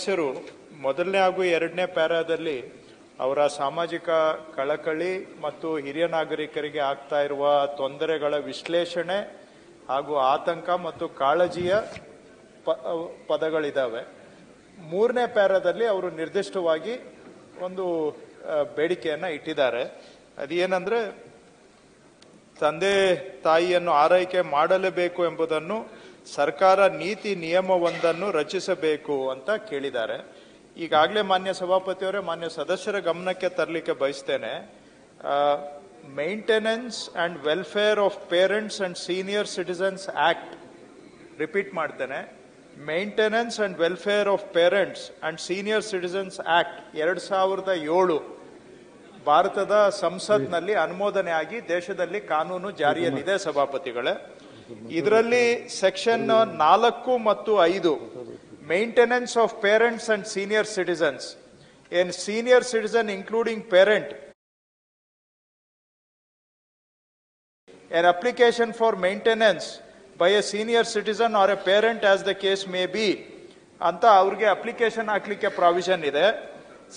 ಸದಸ್ಯರು ಮೊದಲನೇ ಹಾಗೂ ಎರಡನೇ ಪ್ಯಾರಾದಲ್ಲಿ ಅವರ ಸಾಮಾಜಿಕ ಕಳಕಳಿ ಮತ್ತು ಹಿರಿಯ ನಾಗರಿಕರಿಗೆ ಆಗ್ತಾ ಇರುವ ತೊಂದರೆಗಳ ವಿಶ್ಲೇಷಣೆ ಹಾಗೂ ಆತಂಕ ಮತ್ತು ಕಾಳಜಿಯ ಪದಗಳಿದ್ದಾವೆ. ಮೂರನೇ ಪ್ಯಾರಾದಲ್ಲಿ ಅವರು ನಿರ್ದಿಷ್ಟವಾಗಿ ಒಂದು ಬೇಡಿಕೆಯನ್ನ ಇಟ್ಟಿದ್ದಾರೆ. ಅದೇನಂದ್ರೆ ತಂದೆ ತಾಯಿಯನ್ನು ಆರೈಕೆ ಮಾಡಲೇಬೇಕು ಎಂಬುದನ್ನು ಸರ್ಕಾರ ನೀತಿ ನಿಯಮವೊಂದನ್ನು ರಚಿಸಬೇಕು ಅಂತ ಕೇಳಿದ್ದಾರೆ. ಈಗಾಗಲೇ ಮಾನ್ಯ ಸಭಾಪತಿಯವರೇ, ಮಾನ್ಯ ಸದಸ್ಯರ ಗಮನಕ್ಕೆ ತರಲಿಕ್ಕೆ ಬಯಸ್ತೇನೆ. Maintenance and welfare of parents and senior citizens act, repeat ಮಾಡ್ತೇನೆ, maintenance and welfare of parents and senior citizens act 2007 ಭಾರತದ ಸಂಸತ್ನಲ್ಲಿ ಅನುಮೋದನೆ ಆಗಿ ದೇಶದಲ್ಲಿ ಕಾನೂನು ಜಾರಿಯಲ್ಲಿದೆ ಸಭಾಪತಿಗಳೇ. ಇದರಲ್ಲಿ ಸೆಕ್ಷನ್ 4 ಮತ್ತು 5 maintenance of parents and senior citizens, N senior citizen including parent, an application for maintenance by a senior citizen or a parent as the case may be ಅಂತ ಅವ್ರಿಗೆ ಅಪ್ಲಿಕೇಶನ್ ಹಾಕ್ಲಿಕ್ಕೆ ಪ್ರಾವಿಷನ್ ಇದೆ.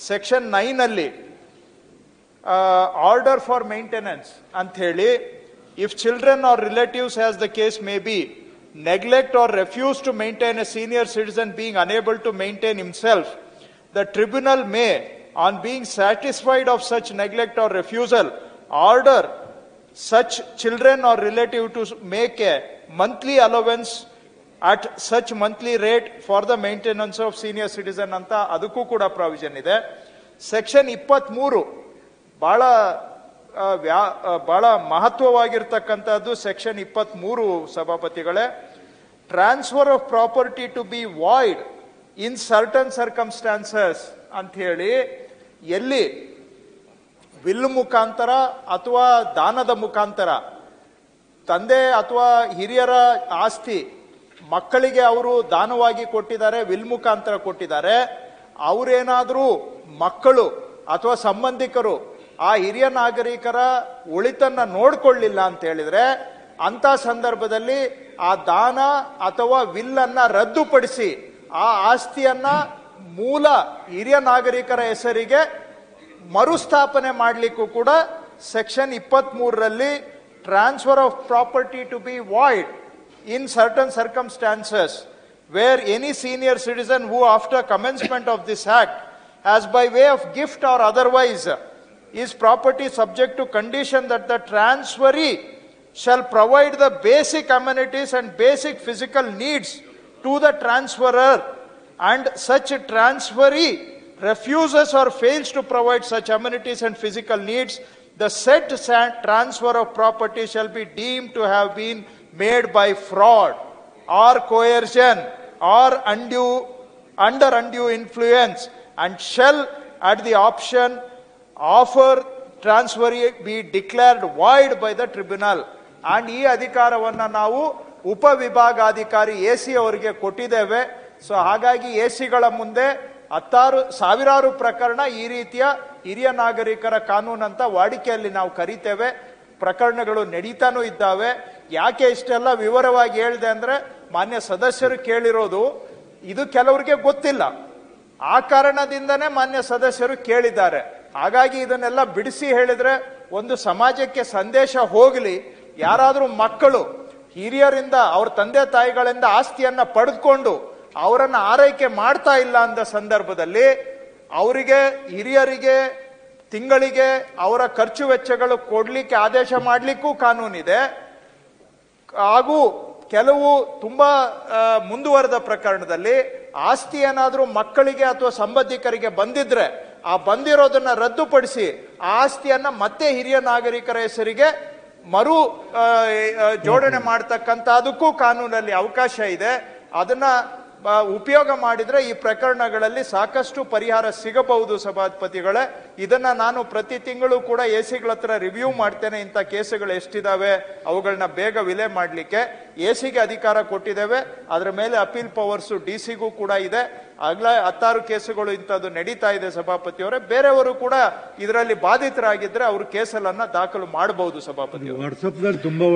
ಸೆಕ್ಷನ್ 9 ಅಲ್ಲಿ order for maintenance ಅಂತ ಹೇಳಿ, if children are relatives as the case may be neglect or refuse to maintain a senior citizen being unable to maintain himself, the tribunal may, on being satisfied of such neglect or refusal, order such children or relative to make a monthly allowance at such monthly rate for the maintenance of senior citizen ಅಂತ ಅದಕ್ಕೂ ಕೂಡ provision ಇದೆ. Section 23 ಬಹಳ ಮಹತ್ವವಾಗಿರ್ತಕ್ಕಂಥದ್ದು. Section 23 ಸಭಾಪತಿಗಳೇ, transfer of property to be void in certain circumstances ಅಂತ ಹೇಳಿ, ಎಲ್ಲಿ ವಿಲ್ ಮುಖಾಂತರ ಅಥವಾ ದಾನದ ಮುಖಾಂತರ ತಂದೆ ಅಥವಾ ಹಿರಿಯರ ಆಸ್ತಿ ಮಕ್ಕಳಿಗೆ ಅವರು ದಾನವಾಗಿ ಕೊಟ್ಟಿದ್ದಾರೆ, ವಿಲ್ ಮುಖಾಂತರ ಕೊಟ್ಟಿದ್ದಾರೆ, ಅವರೇನಾದರೂ ಮಕ್ಕಳು ಅಥವಾ ಸಂಬಂಧಿಕರು ಆ ಹಿರಿಯ ನಾಗರಿಕರ ಉಳಿತನ್ನ ನೋಡ್ಕೊಳ್ಳಿಲ್ಲ ಅಂತ ಹೇಳಿದ್ರೆ, ಅಂತ ಸಂದರ್ಭದಲ್ಲಿ ಆ ದಾನ ಅಥವಾ ವಿಲ್ ಅನ್ನ ರದ್ದುಪಡಿಸಿ ಆ ಆಸ್ತಿಯನ್ನ ಮೂಲ ಹಿರಿಯ ನಾಗರಿಕರ ಹೆಸರಿಗೆ ಮರುಸ್ಥಾಪನೆ ಮಾಡಲಿಕ್ಕೂ ಕೂಡ ಸೆಕ್ಷನ್ 23ರಲ್ಲಿ transfer of property to be void in certain circumstances where any senior citizen who after commencement of this act has by way of gift or otherwise is property subject to condition that the transferee shall provide the basic amenities and basic physical needs to the transferor, and such transferee refuses or fails to provide such amenities and physical needs, the said transfer of property shall be deemed to have been made by fraud or coercion or under undue influence, and shall at the option offer transferee be declared void by the tribunal. and ಈ ಅಧಿಕಾರವನ್ನ ನಾವು ಉಪವಿಭಾಗಾಧಿಕಾರಿ AC ಅವರಿಗೆ ಕೊಟ್ಟಿದ್ದೇವೆ. So ಹಾಗಾಗಿ ಎಸಿಗಳ ಮುಂದೆ ಸಾವಿರಾರು ಪ್ರಕರಣ ಈ ರೀತಿಯ ಹಿರಿಯ ನಾಗರಿಕರ ಕಾನೂನು ಅಂತ ವಾಡಿಕೆಯಲ್ಲಿ ನಾವು ಕರಿತೇವೆ, ಪ್ರಕರಣಗಳು ನಡೀತಾನೂ ಇದ್ದಾವೆ. ಯಾಕೆ ಇಷ್ಟೆಲ್ಲ ವಿವರವಾಗಿ ಹೇಳಿದೆ ಅಂದ್ರೆ, ಮಾನ್ಯ ಸದಸ್ಯರು ಕೇಳಿರೋದು ಇದು ಕೆಲವರಿಗೆ ಗೊತ್ತಿಲ್ಲ, ಆ ಕಾರಣದಿಂದನೇ ಮಾನ್ಯ ಸದಸ್ಯರು ಕೇಳಿದ್ದಾರೆ. ಹಾಗಾಗಿ ಇದನ್ನೆಲ್ಲ ಬಿಡಿಸಿ ಹೇಳಿದ್ರೆ ಒಂದು ಸಮಾಜಕ್ಕೆ ಸಂದೇಶ ಹೋಗಲಿ. ಯಾರಾದರೂ ಮಕ್ಕಳು ಹಿರಿಯರಿಂದ ಅವ್ರ ತಂದೆ ತಾಯಿಗಳಿಂದ ಆಸ್ತಿಯನ್ನ ಪಡೆದುಕೊಂಡು ಅವರನ್ನ ಆರೈಕೆ ಮಾಡ್ತಾ ಇಲ್ಲ ಅಂದ ಸಂದರ್ಭದಲ್ಲಿ ಅವರಿಗೆ ಹಿರಿಯರಿಗೆ ತಿಂಗಳಿಗೆ ಅವರ ಖರ್ಚು ವೆಚ್ಚಗಳು ಕೊಡ್ಲಿಕ್ಕೆ ಆದೇಶ ಮಾಡ್ಲಿಕ್ಕೂ ಕಾನೂನಿದೆ. ಹಾಗೂ ಕೆಲವು ತುಂಬಾ ಮುಂದುವರೆದ ಪ್ರಕರಣದಲ್ಲಿ ಆಸ್ತಿ ಏನಾದ್ರೂ ಮಕ್ಕಳಿಗೆ ಅಥವಾ ಸಂಬಂಧಿಕರಿಗೆ ಬಂದಿದ್ರೆ ಆ ಬಂದಿರೋದನ್ನ ರದ್ದುಪಡಿಸಿ ಆ ಆಸ್ತಿಯನ್ನ ಮತ್ತೆ ಹಿರಿಯ ನಾಗರಿಕರ ಹೆಸರಿಗೆ ಮರು ಜೋಡಣೆ ಮಾಡತಕ್ಕಂಥದಕ್ಕೂ ಕಾನೂನಲ್ಲಿ ಅವಕಾಶ ಇದೆ. ಅದನ್ನ ಉಪಯೋಗ ಮಾಡಿದ್ರೆ ಈ ಪ್ರಕರಣಗಳಲ್ಲಿ ಸಾಕಷ್ಟು ಪರಿಹಾರ ಸಿಗಬಹುದು ಸಭಾಪತಿಗಳೇ. ಇದನ್ನ ನಾನು ಪ್ರತಿ ತಿಂಗಳು ಕೂಡ ಎಸಿಗಳ ಹತ್ರ ರಿವ್ಯೂ ಮಾಡ್ತೇನೆ. ಇಂಥ ಕೇಸುಗಳು ಎಷ್ಟಿದಾವೆ ಅವುಗಳನ್ನ ಬೇಗ ವಿಲೆ ಮಾಡಲಿಕ್ಕೆ ಎಸಿಗೆ ಅಧಿಕಾರ ಕೊಟ್ಟಿದ್ದೇವೆ. ಅದರ ಮೇಲೆ ಅಪೀಲ್ ಪವರ್ಸ್ ಡಿಸಿಗೂ ಕೂಡ ಇದೆ. ಆಗ್ಲೇ 16 ಕೇಸುಗಳು ಇಂಥದ್ದು ನಡೀತಾ ಇದೆ ಸಭಾಪತಿಯವರೇ. ಬೇರೆಯವರು ಕೂಡ ಇದರಲ್ಲಿ ಬಾಧಿತರಾಗಿದ್ರೆ ಅವರು ಕೇಸನ್ನ ದಾಖಲು ಮಾಡಬಹುದು ಸಭಾಪತಿ. ವಾಟ್ಸ್ಆಪ್ ತುಂಬಾ